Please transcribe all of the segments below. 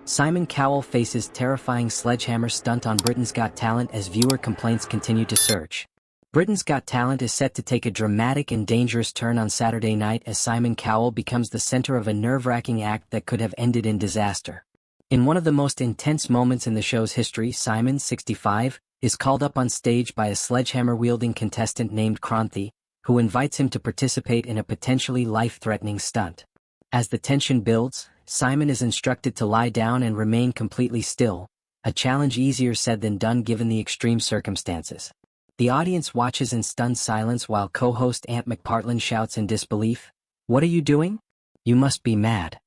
Simon Cowell faces terrifying sledgehammer stunt on Britain's Got Talent as viewer complaints continue to surge. Britain's Got Talent is set to take a dramatic and dangerous turn on Saturday night as Simon Cowell becomes the center of a nerve-wracking act that could have ended in disaster. In one of the most intense moments in the show's history, Simon, 65, is called up on stage by a sledgehammer-wielding contestant named Kranthi, who invites him to participate in a potentially life-threatening stunt. As the tension builds, Simon is instructed to lie down and remain completely still, a challenge easier said than done given the extreme circumstances. The audience watches in stunned silence while co-host Ant McPartlin shouts in disbelief, "What are you doing? You must be mad."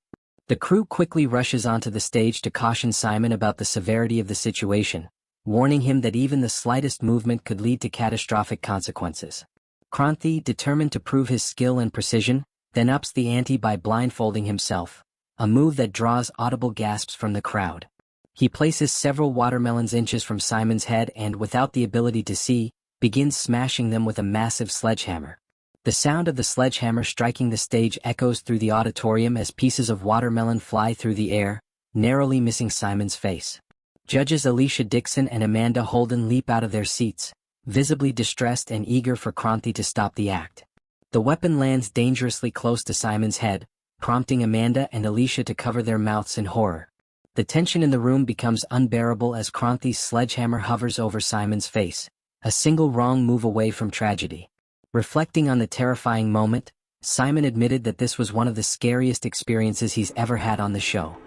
The crew quickly rushes onto the stage to caution Simon about the severity of the situation, warning him that even the slightest movement could lead to catastrophic consequences. Kranthi, determined to prove his skill and precision, then ups the ante by blindfolding himself, a move that draws audible gasps from the crowd. He places several watermelons inches from Simon's head and, without the ability to see, begins smashing them with a massive sledgehammer. The sound of the sledgehammer striking the stage echoes through the auditorium as pieces of watermelon fly through the air, narrowly missing Simon's face. Judges Alesha, Dixon and Amanda Holden leap out of their seats, visibly distressed and eager for Kranthi to stop the act. The weapon lands dangerously close to Simon's head, prompting Amanda and Alesha to cover their mouths in horror. The tension in the room becomes unbearable as Kranthi's sledgehammer hovers over Simon's face, a single wrong move away from tragedy. Reflecting on the terrifying moment, Simon admitted that this was one of the scariest experiences he's ever had on the show.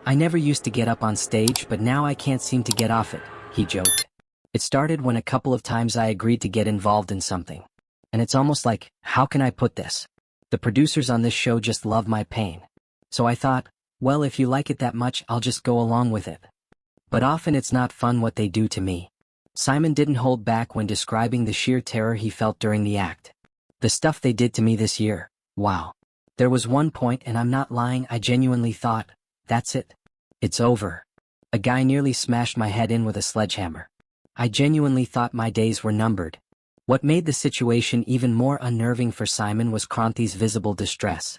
"I never used to get up on stage, but now I can't seem to get off it," he joked. "It started when a couple of times I agreed to get involved in something. And it's almost like, how can I put this? The producers on this show just love my pain. So I thought, well, if you like it that much, I'll just go along with it. But often it's not fun what they do to me." Simon didn't hold back when describing the sheer terror he felt during the act. "The stuff they did to me this year, wow. There was one point, and I'm not lying, I genuinely thought, that's it. It's over. A guy nearly smashed my head in with a sledgehammer. I genuinely thought my days were numbered." What made the situation even more unnerving for Simon was Kranthi's visible distress.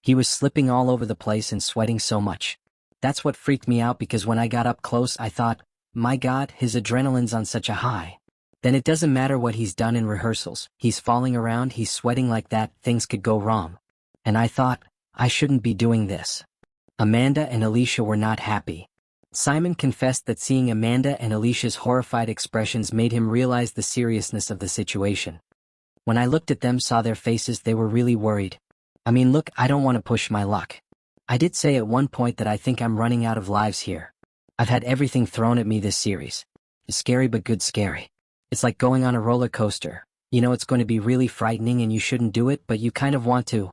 He was slipping all over the place and sweating so much. "That's what freaked me out because when I got up close I thought, my God, his adrenaline's on such a high. Then it doesn't matter what he's done in rehearsals, he's falling around, he's sweating like that, things could go wrong. And I thought, I shouldn't be doing this." Amanda and Alesha were not happy. Simon confessed that seeing Amanda and Alesha's horrified expressions made him realize the seriousness of the situation. "When I looked at them, saw their faces, they were really worried. I mean, look, I don't want to push my luck. I did say at one point that I think I'm running out of lives here. I've had everything thrown at me this series. It's scary but good scary. It's like going on a roller coaster. You know it's going to be really frightening and you shouldn't do it, but you kind of want to."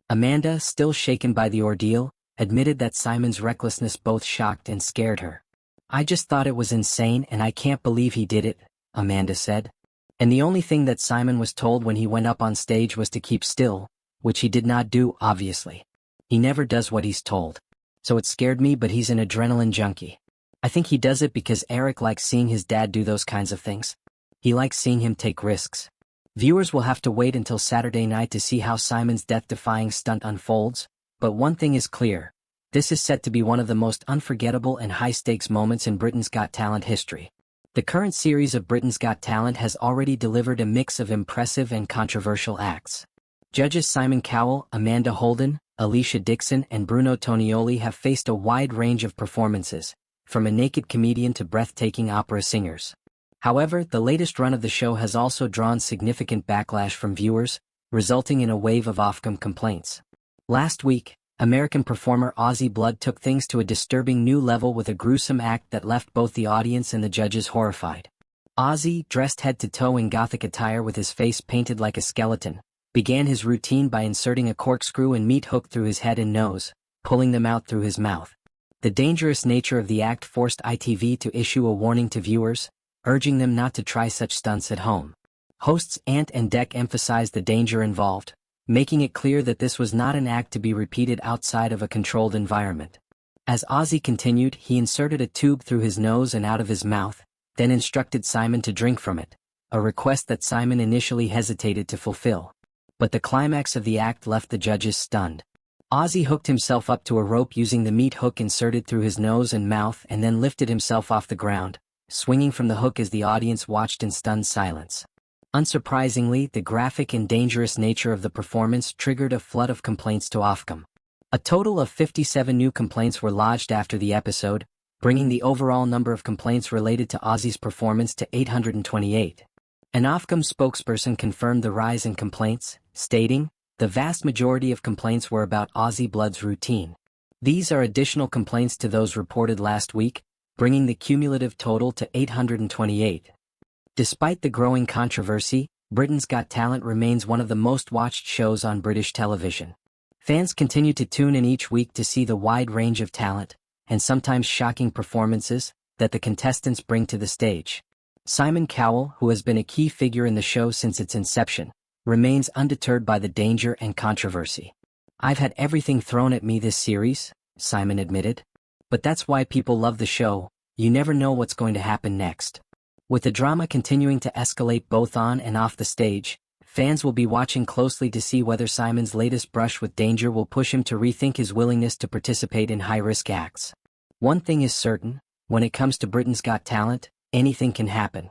Amanda, still shaken by the ordeal, admitted that Simon's recklessness both shocked and scared her. "I just thought it was insane and I can't believe he did it," Amanda said. And the only thing that Simon was told when he went up on stage was to keep still, which he did not do, obviously. He never does what he's told. "So it scared me, but he's an adrenaline junkie. I think he does it because Eric likes seeing his dad do those kinds of things. He likes seeing him take risks." Viewers will have to wait until Saturday night to see how Simon's death-defying stunt unfolds, but one thing is clear. This is set to be one of the most unforgettable and high-stakes moments in Britain's Got Talent history. The current series of Britain's Got Talent has already delivered a mix of impressive and controversial acts. Judges Simon Cowell, Amanda Holden, Alesha Dixon and Bruno Tonioli have faced a wide range of performances, from a naked comedian to breathtaking opera singers. However, the latest run of the show has also drawn significant backlash from viewers, resulting in a wave of Ofcom complaints. Last week, American performer Ozzy Blood took things to a disturbing new level with a gruesome act that left both the audience and the judges horrified. Ozzy, dressed head to toe in gothic attire with his face painted like a skeleton, began his routine by inserting a corkscrew and meat hook through his head and nose, pulling them out through his mouth. The dangerous nature of the act forced ITV to issue a warning to viewers, urging them not to try such stunts at home. Hosts Ant and Dec emphasized the danger involved, making it clear that this was not an act to be repeated outside of a controlled environment. As Ozzy continued, he inserted a tube through his nose and out of his mouth, then instructed Simon to drink from it, a request that Simon initially hesitated to fulfill. But the climax of the act left the judges stunned. Ozzy hooked himself up to a rope using the meat hook inserted through his nose and mouth and then lifted himself off the ground, swinging from the hook as the audience watched in stunned silence. Unsurprisingly, the graphic and dangerous nature of the performance triggered a flood of complaints to Ofcom. A total of 57 new complaints were lodged after the episode, bringing the overall number of complaints related to Ozzy's performance to 828. An Ofcom spokesperson confirmed the rise in complaints, stating, "The vast majority of complaints were about Ozzy Blood's routine. These are additional complaints to those reported last week, bringing the cumulative total to 828. Despite the growing controversy, Britain's Got Talent remains one of the most watched shows on British television. Fans continue to tune in each week to see the wide range of talent, and sometimes shocking performances, that the contestants bring to the stage. Simon Cowell, who has been a key figure in the show since its inception, remains undeterred by the danger and controversy. "I've had everything thrown at me this series," Simon admitted. "But that's why people love the show, you never know what's going to happen next." With the drama continuing to escalate both on and off the stage, fans will be watching closely to see whether Simon's latest brush with danger will push him to rethink his willingness to participate in high-risk acts. One thing is certain, when it comes to Britain's Got Talent, anything can happen.